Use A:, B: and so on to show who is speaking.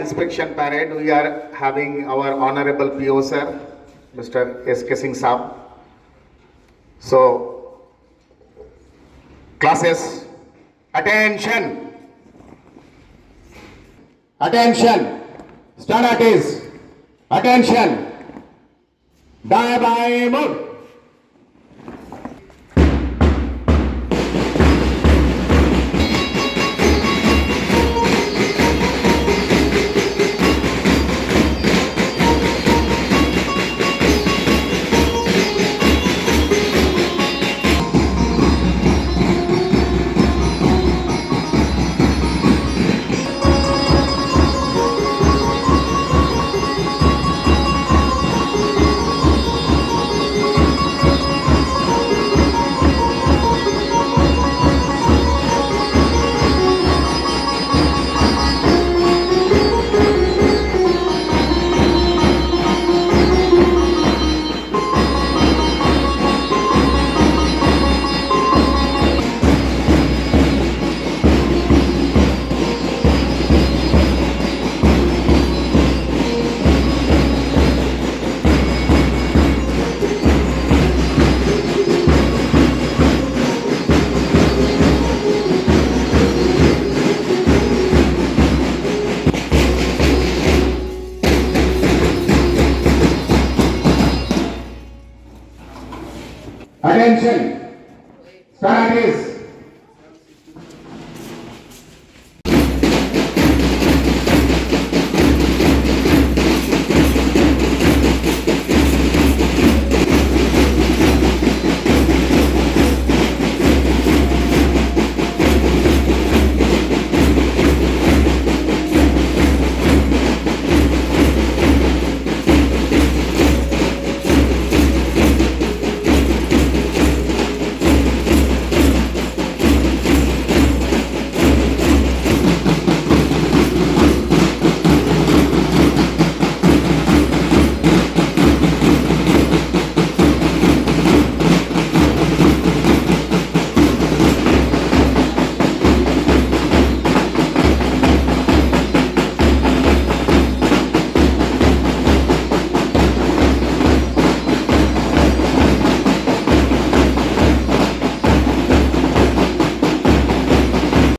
A: Inspection parade, we are having our honorable PO sir, Mr. S.K. Singh Saab. So, classes, attention! Attention! Stand at ease. Attention! Die by mode. Attention! Stand at ease.